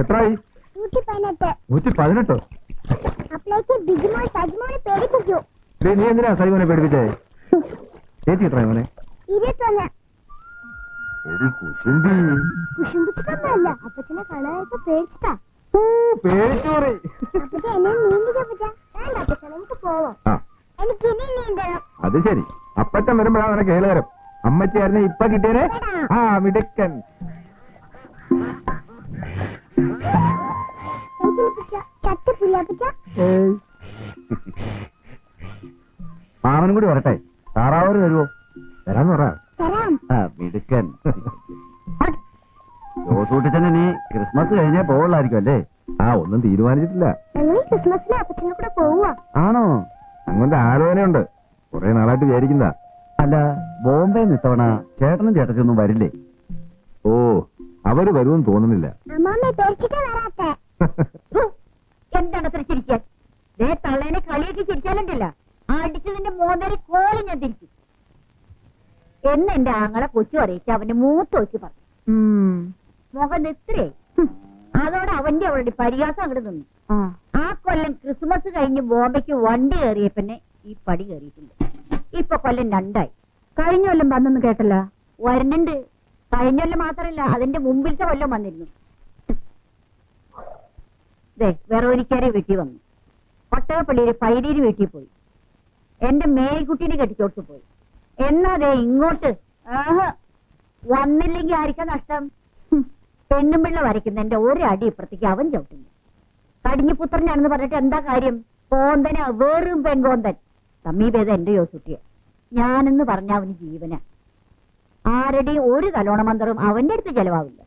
എത്രയായി? 118. നീ എന്തിനാ സൈമോനെ പേടിപ്പിച്ചേ? ചേച്ചി എത്ര മോനെ? അപ്പച്ചനെ കാണാനൊക്കെ പേടിച്ചിട്ടാ. അത് ശരി, അപ്പച്ചൻ വരുമ്പോഴാണ് അവനെ കേളുകരം. അമ്മച്ചായിരുന്നു ഇപ്പൊ കിട്ടിയേ. ആ മിടുക്കൻ. മാമനും കൂടി വരട്ടെ. താറാവൂര് വരുമോ? വരാന്ന് പറ. മിടുക്കൻ. ജോസൂട്ടിച്ചനെ നീ ക്രിസ്മസ് കഴിഞ്ഞേ പോവുള്ളായിരിക്കും അല്ലേ? ഒന്നും തീരുമാനിച്ചിട്ടില്ല. ക്രിസ്മസിന് അപ്പച്ചനെ കൂടെ പോവാ. ആണോ? അങ്ങനത്തെ ആലോചനയുണ്ട്. കുറെ നാളായിട്ട് വിചാരിക്കുന്ന. അല്ല, ബോംബെ ഇത്തവണ ചേട്ടനും ചേട്ടച്ചൊന്നും വരില്ലേ? ഓ, അവര് വരുമെന്ന് തോന്നുന്നില്ല. എന്താണ് അത്ര ചിരിക്കാൻ? തള്ളേനെ കളിയൊക്കെ ചിരിച്ചാലുണ്ടല്ല, അടിച്ചതിന്റെ മോന്തരി കോളി ഞാൻ തിരിക്കും എന്ന് എന്റെ ആങ്ങളെ കൊച്ചു അറിയിച്ച് അവന്റെ മൂത്ത് വെച്ച് പറഞ്ഞു. മുഖം എത്രേ. അതോടെ അവന്റെ അവളുടെ പരിഹാസം അങ്ങോട്ട് നിന്നു. ആ കൊല്ലം ക്രിസ്മസ് കഴിഞ്ഞ് ബോംബെക്ക് വണ്ടി കയറിയ പിന്നെ ഈ പടി കയറിയിട്ടുണ്ട്. ഇപ്പൊ കൊല്ലം 2ആയി. കഴിഞ്ഞ കൊല്ലം വന്നൊന്നും കേട്ടല്ല. വരുന്നുണ്ട്. കഴിഞ്ഞ കൊല്ലം മാത്രല്ല, അതിന്റെ മുമ്പിലത്തെ കൊല്ലം വന്നിരുന്നു. വെറോനിക്കാരെ വീട്ടിൽ വന്നു. ഒട്ടകപ്പള്ളിയിലെ പൈരീര് വീട്ടിൽ പോയി. എന്റെ മേൽക്കുട്ടീനെ കെട്ടിച്ചോട്ട് പോയി. എന്നാ ഇങ്ങോട്ട് വന്നില്ലെങ്കിൽ ആയിരിക്കാം നഷ്ടം. പെണ്ണും പിള്ള വരയ്ക്കുന്ന എന്റെ ഒരടി ഇപ്പുറത്തേക്ക് അവൻ ചവിട്ടുന്നു. കടിഞ്ഞു പുത്രനാണെന്ന് പറഞ്ഞിട്ട് എന്താ കാര്യം? കോന്തന, വേറും പെങ്കോന്തൻ. സമീപേത എന്റെ യോസുട്ടിയെ. ഞാനെന്ന് പറഞ്ഞ അവന് ജീവന. ആരുടെയും ഒരു തലോണമന്ത്രവും അവന്റെ അടുത്ത് ചെലവാവില്ല.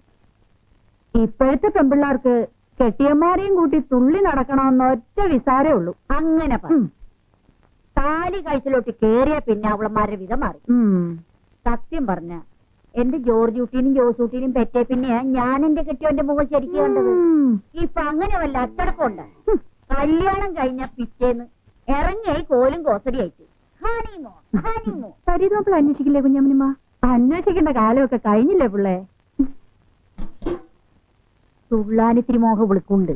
ഇപ്പോഴത്തെ പെൺപിള്ളാർക്ക് കെട്ടിയന്മാരെയും കൂട്ടി തുള്ളി നടക്കണമെന്ന് ഒറ്റ വിസാരേ ഉള്ളൂ. അങ്ങനെ താലി കഴിച്ചിലോട്ട് കേറിയ പിന്നെ അവളന്മാരുടെ വിധം മാറി. സത്യം പറഞ്ഞ എന്റെ ജോർജ് കുട്ടീനും ജോസൂട്ടീനും പെറ്റേ പിന്നെ ഞാൻ എന്റെ കെട്ടിയോന്റെ മുഖം ശരിക്കും കണ്ടത്. ഇപ്പൊ അങ്ങനെ വല്ല അച്ചടക്കമുണ്ട്. കല്യാണം കഴിഞ്ഞ പിറ്റേന്ന് ഇറങ്ങിയായി കോലും കോസടിയായിട്ട് പരിതോപ്പിൾ അന്വേഷിക്കില്ലേ കുഞ്ഞമ്മനിമ്മ? അന്വേഷിക്കേണ്ട കാലമൊക്കെ കഴിഞ്ഞില്ലേ പിള്ളേ? തുള്ളാനിത്തിരി മോഹം വിളിക്കുണ്ട്.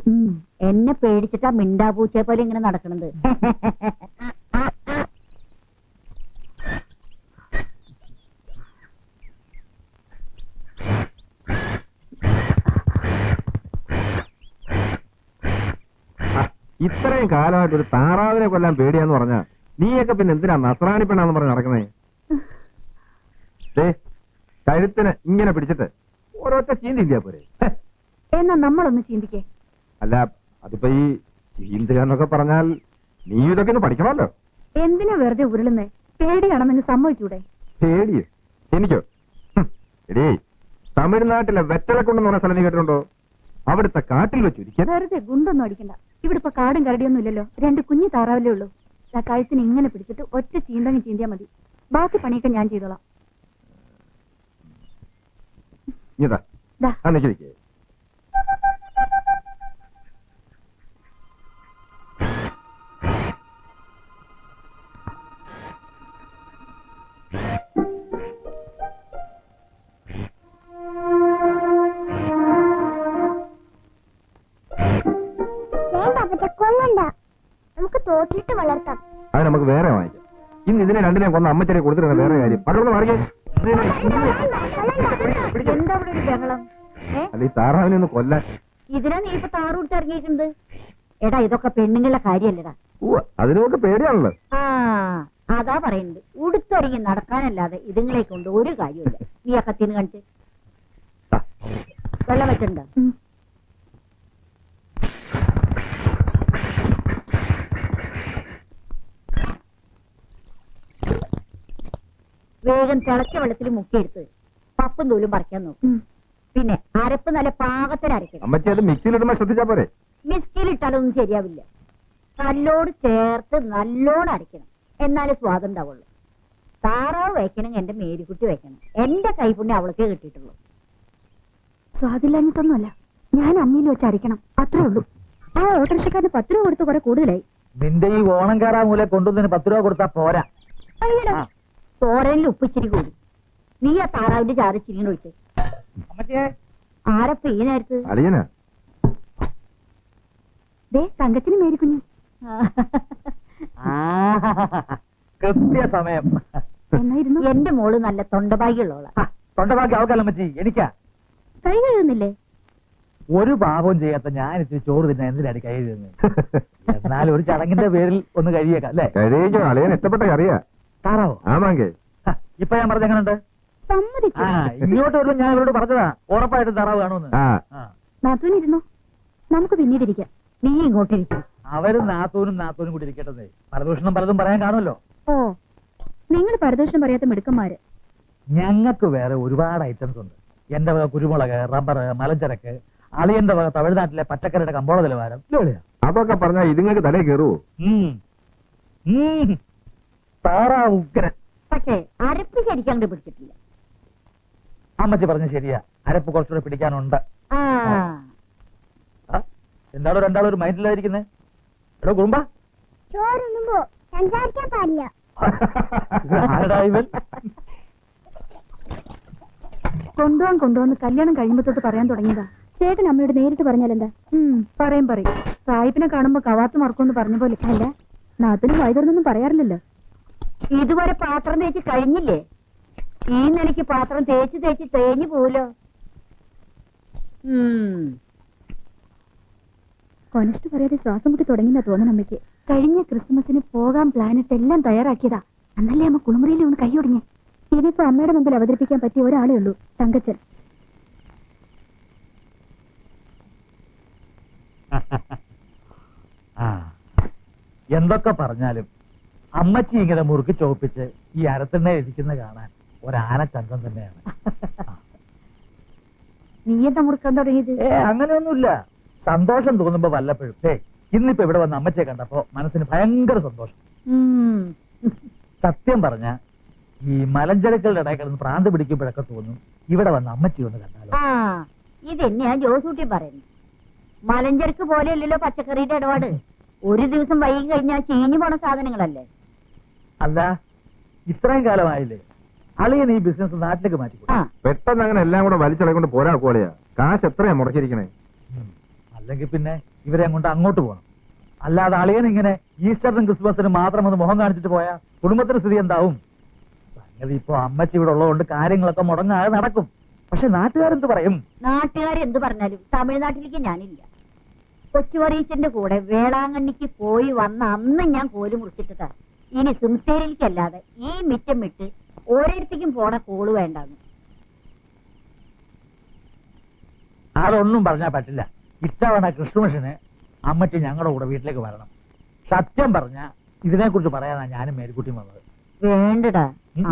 എന്നെ പേടിച്ചിട്ടാ മിണ്ടാപൂച്ചയെ പോലെ ഇങ്ങനെ നടക്കണത്. ഇത്രയും കാലമായിട്ട് ഒരു താറാവിനെ കൊല്ലാൻ പേടിയാന്ന് പറഞ്ഞ നീയൊക്കെ പിന്നെ എന്തിനാ നസ്രാണി പെണ്ണാന്ന് പറഞ്ഞ് നടക്കുന്നേ? കഴുത്തിന് ഇങ്ങനെ പിടിച്ചിട്ട് ഓരോരുത്ത ചീന്തിന്ത്യാ പോരെ. എന്നാ നമ്മളൊന്ന് ചിന്തിക്കേ. അല്ല, അതിപ്പോ ഈ ചീന്തുകയെന്നൊക്കെ പറഞ്ഞാൽ നീ ഇതൊക്കെ ഒന്ന് പഠിക്കണമല്ലോ. എന്തിനാ വെറുതെ ഉരുളുന്നേ? പേടിയാണെന്ന് സമ്മതിച്ചൂടെ? പേടിയോ? എനിക്കോ? എടേ, തമിഴ്നാട്ടിലെ വെറ്റലക്കുണ്ടെന്ന് പറഞ്ഞ സ്ഥലം നീ കേട്ടിട്ടുണ്ടോ? അവിടുത്തെ കാട്ടിൽ വെച്ചൊരിക്കാൻ. വെറുതെ ഗുണ്ടൊന്നും അടിക്കണ്ട. ഇവിടെ ഇപ്പൊ കാടും കരടിയൊന്നും ഇല്ലല്ലോ. 2 കുഞ്ഞു താറാവല്ലേ ഉള്ളൂ. ആ കഴുത്തിന് ഇങ്ങനെ പിടിച്ചിട്ട് ഒറ്റ ചീന്തങ്ങി ചീന്തിയാ മതി. ബാക്കി പണിയൊക്കെ ഞാൻ ചെയ്തോളാം. നമുക്ക് തോട്ടിലിട്ട് വളർത്താം. അത് നമുക്ക് വേറെ വാങ്ങിക്കാം. ഇന്ന് ഇതിനെ രണ്ടിനെ കൊന്ന അമ്മച്ചനെ കൊടുത്തിട്ടുണ്ട്. വേറെ കാര്യം എന്താ ഇവിടെ ഒരു ബഹളം? അല്ല, ഈ താറാവിനെ ഒന്ന് കൊല്ലാൻ. ഇതിനാ നീ ഇപ്പൊ താറൂട്ട് ഇറങ്ങിയിട്ടുണ്ട്. എടാ, ഇതൊക്കെ പെണ്ണുങ്ങളുടെ കാര്യല്ലടാ. അതിനൊക്കെ പേടിയാണല്ലോ. അതാ പറയുന്നത്. ഉടുത്തൊരുങ്ങി നടക്കാനല്ലാതെ ഇതുങ്ങളെ കൊണ്ട് ഒരു കാര്യമില്ല. നീ ആ കത്തിന്ന് കാണിച്ച് വെള്ളം വെച്ചിട്ടുണ്ടോ? വേഗം തിളച്ച വെള്ളത്തിൽ മുക്കിയെടുത്ത് പപ്പും തൂലും പറിക്കാൻ നോക്കും. പിന്നെ അരപ്പ് നല്ല പാകത്തിന് അരക്കണം. അമ്മച്ചി അത് മിക്സിയിലിടുമ്പോ ശ്രദ്ധിച്ചാ പോരെ? മിക്സിയിലിട്ടാലൊന്നും ശരിയാവില്ല. കല്ലോട് ചേർത്ത് നല്ലോണം അരയ്ക്കണം, എന്നാലേ സ്വാദം ഉണ്ടാവുള്ളൂ. താറാവ് വയ്ക്കണമെങ്കിൽ എന്റെ മേരിക്കുട്ടി വയ്ക്കണം. എന്റെ കൈപുണ്യം അവൾക്ക് കിട്ടിയിട്ടുള്ളൂ. സ്വാദില്ലാഞ്ഞിട്ടൊന്നുമല്ല, ഞാൻ അമ്മിയിൽ വെച്ച് അരയ്ക്കണം, അത്രേ ഉള്ളൂ. ആ ഓട്ടോറിക്ഷക്കാരന് 10 രൂപ കൊടുത്ത് കുറെ കൂടുതലായി. നിന്റെ ഈ ഓണം കയറാ മൂലെ കൊണ്ടുവന്നതിന് 10 രൂപ കൊടുത്താ പോരാ. അയ്യടാ, തോരനിൽ ഉപ്പിച്ചിരി കൂടി. നീ ആ താറാവിന്റെ ചാറ് ചിരിങ്ങനെ ഒഴിച്ച്. ആരപ്പ ഈ നേരത്ത്? അളിയനാ. ദേ തങ്കച്ചിന് മേരിക്കുഞ്ഞു. കൃത്യ സമയം. എന്നായിരുന്നു? എന്റെ മോള് നല്ല തൊണ്ടഭാഗ്യമുള്ളവളാ. തൊണ്ടഭാഗ്യം അവക്കല്ല അമ്മച്ചി, എനിക്കാ. കൈ കഴുകുന്നില്ലേ? ഒരു പാപവും ചെയ്യാത്ത ഞാൻ ഇത്തിരി ചോറ് തിന്നാ എന്തിനാണ് കൈ കഴുകുന്നത്? എന്നാൽ ഒരു ചടങ്ങിന്റെ പേരിൽ ഒന്ന് കഴിയേക്കാം അല്ലേ? കഴിയോ? അളിയൻ ഇഷ്ടപ്പെട്ട കറിയാ. താറാവോ? ആമാങ്കേ. ഇപ്പൊ ഞാൻ പറഞ്ഞ എങ്ങനെയുണ്ട്? സമ്മതിച്ചു. ഇങ്ങോട്ട് വരുമ്പോൾ ഞാൻ ഇവരോട് പറഞ്ഞതാ ഉറപ്പായിട്ടും താറാവ് കാണുമെന്ന്. നാത്തൂനിരുന്നോ, നമുക്ക് പിന്നീട് ഇരിക്കാം. നീ ഇങ്ങോട്ടിരിക്കും. അവരും നാത്തൂനും കൂടി ഇരിക്കട്ടെ. പരദൂഷണം പലതും പറയാൻ കാണുമല്ലോ. ഓ, നിങ്ങൾ പരദൂഷണം പറയാത്ത മിടുക്കന്മാര്. ഞങ്ങൾക്ക് വേറെ ഒരുപാട് ഐറ്റംസ് ഉണ്ട്. എന്റെ വക കുരുമുളക്, റബ്ബർ, മലഞ്ചരക്ക്, അളിയന്റെ വക തമിഴ്നാട്ടിലെ പച്ചക്കറിയുടെ കമ്പോള നിലവാരം. അതൊക്കെ പറഞ്ഞാ ഇതുങ്ങൾക്ക് തലേ കയറുവോ? താറാവ് ഉഗ്രൻ. പക്ഷേ അരപ്പ് ശരിക്കും അങ്ങോട്ട് പിടിച്ചിട്ടില്ല. അമ്മച്ചി പറഞ്ഞ ശരിയാ, അരപ്പ് കുറച്ചുകൂടെ പിടിക്കാനുണ്ട്. ആ, എന്താണോ രണ്ടാളും ഒരു മൈൻഡിലായിരിക്കുന്നത്? എടോ കുറുമ്പ, ചോറുണ്ണുമ്പോ സംസാരിക്കാൻ പാടില്ല. ആരടാ ഇവൻ? കൊണ്ടുപോകാൻ കല്യാണം കഴിയുമ്പോ തൊട്ട് പറയാൻ തുടങ്ങിയതാ. ചേട്ടൻ അമ്മയോട് നേരിട്ട് പറഞ്ഞാലെന്താ? പറയും. സായിപ്പിനെ കാണുമ്പോ കവാത്ത് മറക്കുമെന്ന് പറഞ്ഞ പോലെ. അല്ല, നാത്തിനും വൈദ്യുതൊന്നും പറയാറില്ലല്ലോ. ഇതുവരെ പാത്രം തേച്ച് കഴിഞ്ഞില്ലേ? ഈ നിലയ്ക്ക് പാത്രം തേച്ച് തേഞ്ഞു പോലോ. കൊനസ്റ്റ് പറയാതെ ശ്വാസം മുട്ടി തുടങ്ങിയെന്നാ തോന്നണം അമ്മയ്ക്ക്. കഴിഞ്ഞ ക്രിസ്മസിന് പോകാൻ പ്ലാനിട്ട് എല്ലാം തയ്യാറാക്കിയതാ. അന്നല്ലേ അമ്മ കുളിമുറിയിൽ ഒന്ന് കൈയൊടിഞ്ഞ്. ഇനിയിപ്പോ അമ്മയുടെ മുമ്പിൽ അവതരിപ്പിക്കാൻ പറ്റിയ ഒരാളേ ഉള്ളൂ, തങ്കച്ചൻ. എന്തൊക്കെ പറഞ്ഞാലും അമ്മച്ചി ഇങ്ങനെ മുറുക്കി ചോപ്പിച്ച് ഈ അരത്തിണ്ണ ഇരിക്കുന്ന കാണാൻ ഒരാന ചന്തം തന്നെയാണ്. നീ എന്താ മുറുക്കാൻ തുടങ്ങിയത്? അങ്ങനെയൊന്നുമില്ല. സന്തോഷം തോന്നുമ്പോ വല്ലപ്പോഴും. ഇന്നിപ്പോ ഇവിടെ വന്ന അമ്മച്ചിയെ കണ്ടപ്പോ മനസ്സിന് ഭയങ്കര സന്തോഷം. സത്യം പറഞ്ഞ ഈ മലഞ്ചരക്കളുടെ ഇടയിൽ കിടന്ന് പ്രാന്ത് പിടിക്കുമ്പോഴൊക്കെ തോന്നും ഇവിടെ വന്ന അമ്മച്ചി ഒന്ന് കണ്ടാലോ. ആ, ഇതെന്നെയാ ജോസൂട്ടി പറയുന്നു. മലഞ്ചരക്ക് പോലെയല്ലല്ലോ പച്ചക്കറിയുടെ ഇടപാട്. ഒരു ദിവസം വൈകി കഴിഞ്ഞാൽ ചീഞ്ഞു പോണ സാധനങ്ങളല്ലേ. അല്ല, ഇത്രയും കാലമായില്ലേ അളിയൻ ഈ ബിസിനസ് നാട്ടിലേക്ക് മാറ്റി. പെട്ടെന്ന് അങ്ങനെ എല്ലാം കൂടെ വലിച്ചടക്കൊണ്ട് പോരാ കോളയാ. കാശ് എത്രയാ മുടക്കിയിരിക്കണേ? അല്ലെങ്കിൽ പിന്നെ ഇവരെ കൊണ്ട് അങ്ങോട്ട് പോകണം. അല്ലാതെ അളിയൻ ഇങ്ങനെ ഈസ്റ്ററിനും ക്രിസ്മസിനും മാത്രം ഒന്ന് മുഖം കാണിച്ചിട്ട് പോയാ കുടുംബത്തിന്റെ സ്ഥിതി എന്താവും? സംഗതി ഇപ്പൊ അമ്മച്ചി ഇവിടെ ഉള്ളതുകൊണ്ട് കാര്യങ്ങളൊക്കെ മുടങ്ങാതെ നടക്കും. പക്ഷെ നാട്ടുകാരെന്ത് പറയും? നാട്ടുകാരെന്ത് പറഞ്ഞാലും തമിഴ്നാട്ടിലേക്ക് ഞാനില്ല. കൊച്ചുവറീച്ചന്റെ കൂടെ വേളാങ്കണ്ണിക്ക് പോയി വന്ന അന്ന് ഞാൻ കോല് മുറിച്ചിട്ടതാ. ഇനി സിംസേരിയിലേക്കല്ലാതെ ഈ മിറ്റം വിട്ട് ഓരോരുത്തേക്കും പോണ കോള് വേണ്ടാന്ന്. അതൊന്നും പറഞ്ഞാൽ പറ്റില്ല. ഇത്തവണ ക്രിസ്തുമസിന് അമ്മച്ചി ഞങ്ങളുടെ കൂടെ വീട്ടിലേക്ക് വരണം. സത്യം പറഞ്ഞ ഇതിനെക്കുറിച്ച് പറയാനാ ഞാനും മേരിക്കുട്ടിയും വന്നത്. വേണ്ടടാ,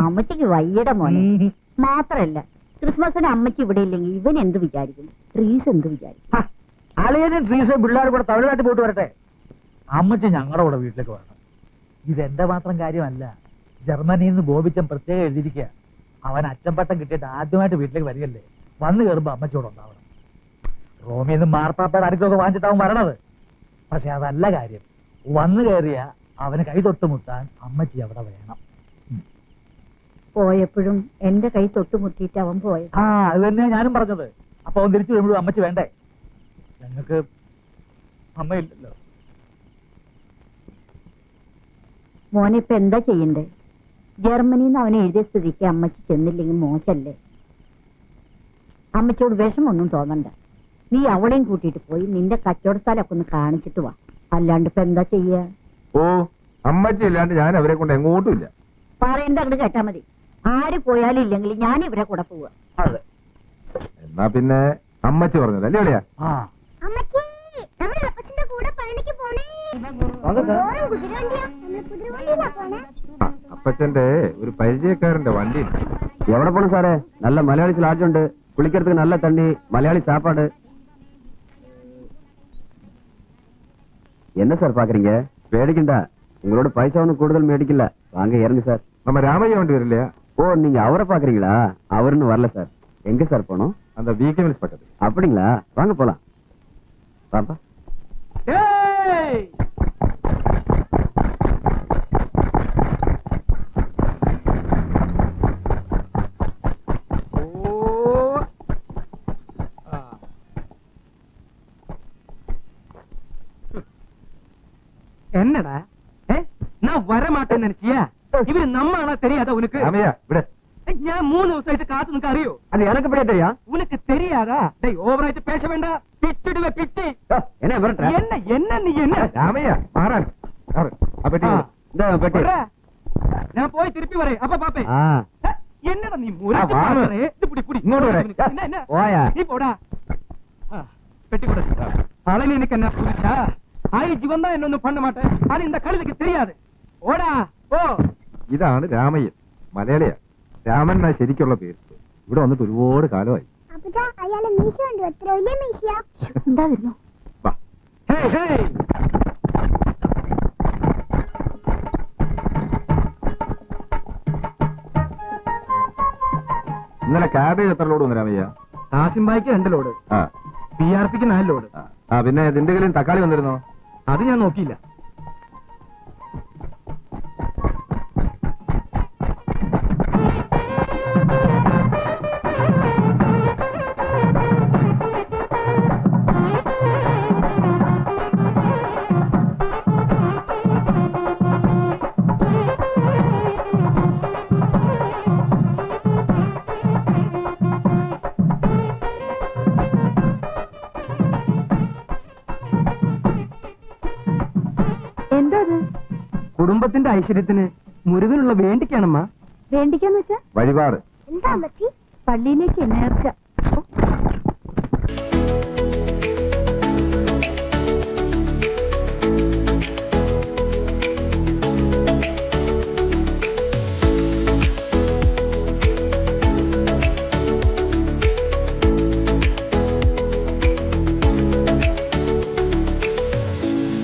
അമ്മച്ചിക്ക് വയ്യട മോനെ. മാത്രല്ല ക്രിസ്മസിന് അമ്മച്ചി ഇവിടെ ഇല്ലെങ്കിൽ ഇവൻ എന്ത് വിചാരിക്കും? ട്രീസ് എന്ത് വിചാരിക്കും? അളിയനും ട്രീസും പിള്ളേർ കൂടെ തമിഴ്നാട്ടിൽ പോയിട്ട് വരട്ടെ. അമ്മച്ചി ഞങ്ങളുടെ കൂടെ വീട്ടിലേക്ക് വരണം. ഇതെന്റെ മാത്രം കാര്യമല്ല. ജർമ്മനിയിൽ നിന്ന് ബോബിച്ചൻ പ്രത്യേകം എഴുതിയിരിക്കുക. അവൻ അച്ചൻപട്ടം കിട്ടിയിട്ട് ആദ്യമായിട്ട് വീട്ടിലേക്ക് വരികയല്ലേ. വന്നു കയറുമ്പോ അമ്മച്ചിയോട് ഉണ്ടാവണം. റോമിൽ നിന്ന് മാർപ്പാപ്പയുടെ അടുത്തൊക്കെ വാങ്ങിച്ചിട്ടാവും വരണത്. പക്ഷെ അതല്ല കാര്യം. വന്നു കയറിയ അവന് കൈ തൊട്ടുമുട്ടാൻ അമ്മച്ചി അവിടെ വേണം. പോയപ്പോഴും എന്റെ കൈ തൊട്ടുമുട്ടിയിട്ട് അവൻ പോയത്. അത് തന്നെയാ ഞാനും പറഞ്ഞത്. അപ്പൊ അവൻ തിരിച്ചു വരുമ്പോഴും അമ്മച്ചി വേണ്ടേ? ഞങ്ങൾക്ക് അമ്മയില്ലല്ലോ. മോനെ ഇപ്പൊ എന്താ ചെയ്യണ്ടേ? ജർമ്മനിന്ന് അവനെ എഴുതിയ സ്ഥിതിക്ക് അമ്മച്ചി ചെന്നില്ലെങ്കിൽ മോശല്ലേ? അമ്മച്ചിയോട് വിഷമൊന്നും തോന്നണ്ട. നീ അവളെയും കൂട്ടിയിട്ട് പോയി നിന്റെ കച്ചവട സ്ഥലമൊക്കെ ഒന്ന് കാണിച്ചിട്ട് വാ. അല്ലാണ്ട് ഇപ്പൊ എന്താ ചെയ്യാ? ഓ, അമ്മച്ചി ഇല്ലാണ്ട് ഞാൻ അവരെ കൊണ്ട് എങ്ങോട്ടും ഇല്ല. പറയണ്ട, അങ്ങോട്ട് കേട്ടാ മതി. ആര് പോയാലും ഇല്ലെങ്കിൽ ഞാൻ ഇവരെ കൂടെ പോവാ. അതെ, എന്നാ പിന്നെ അമ്മച്ചി പറഞ്ഞത് അല്ലേ അളിയാ? അമ്മച്ചി, നമ്മൾ അപ്പച്ചന്റെ കൂടെ പഴനിക്ക് പോണേ. കുതിരവണ്ടിയാ, നമ്മൾ കുതിരവണ്ടിയിലാ പോണേ. അപ്പച്ചന്റെ ഒരു പരിചയക്കാരന്റെ വണ്ടി എവിടെ പോണം സാറേ? നല്ല മലയാളി ലാഡ്ജ് ഉണ്ട്, കുളിக்கிறதுக்கு நல்ல தண்ணி, மலையாளி சாப்பாடு. என்ன சார் பாக்குறீங்க? பேடிக்கண்டா, உங்களோட பைசா ஒன்றும் கூடுதல் மேடிக்கல. வாங்க இறங்கு சார். நம்ம ராமையா வண்டி வரலையா? ஓ, நீங்க அவரை பாக்குறீங்களா? அவருன்னு வரல சார். எங்க சார் போனோம்? அந்த விகே மில்ஸ் பக்கத்து. அப்படிங்களா? வாங்க போலாம். பாப்பா. என்னடா நான் வர மாட்டேன்னு நினைச்சியா? இவரு நம்ம ஆனா தெரியாதா உனக்கு? ராமையா விட. நான் 3 வருஷம் காத்து நிக்க அறியோ? அது எனக்கு எப்படியா தெரியும்? உனக்கு தெரியாதா? டேய் ஓவராயிட்டு பேச வேண்டாம். பிச்சிடுவே பிச்சி. என்ன வரட்ட? என்ன என்ன நீ என்ன? ராமையா மாறான். அப்படி இந்த பெட்டி. நான் போய் திருப்பி வரேன். அப்ப பாப்பேன். என்னடா நீ முறைச்சு வா. பாக்குறே? இது புடி புடி. இங்கோட்டு வரேன். என்ன என்ன? ஓயா. நீ போடா. பெட்டி கொடு. அழகு எனக்கு என்ன புரிச்சா? ஆயி ஜீவன் தான் என்ன பண்ண மாட்டேன். ஆனா இந்த கழுதைக்கு தெரியாது. ஓடா போ. ഇതാണ് രാമയ്യൻ, മലയാളിയാ. രാമൻ എന്നാ ശരിക്കുള്ള പേര്. ഇവിടെ വന്നിട്ട് ഒരുപാട് കാലമായി. അപ്പച്ചാ അയാളെ മീശ ഉണ്ട്, എത്ര വലിയ മീശയാ. എന്താ വരുന്നു? വാ. Hey hey. ഇന്നലെ കാബേജ് എത്ര ലോഡ് വന്നു രാമയ്യ? ആസിംബായിക്ക് 2 ലോഡ്, ആ PRPക്ക് 4 ലോഡ്. ആ പിന്നെ ദിണ്ടുകലിൽ തക്കാളി വന്നിരുന്നോ? അത് ഞാൻ നോക്കിയില്ല. എന്താ അത്? കുടുംബത്തിന്റെ ഐശ്വര്യത്തിന് മുരുകനുള്ള വേണ്ടിക്കാണമ്മ. വേണ്ടിക്കാന്ന് വെച്ചാ വഴിപാട്. എന്താ അമ്മച്ചി? പള്ളിയിലേക്ക് നേർച്ച.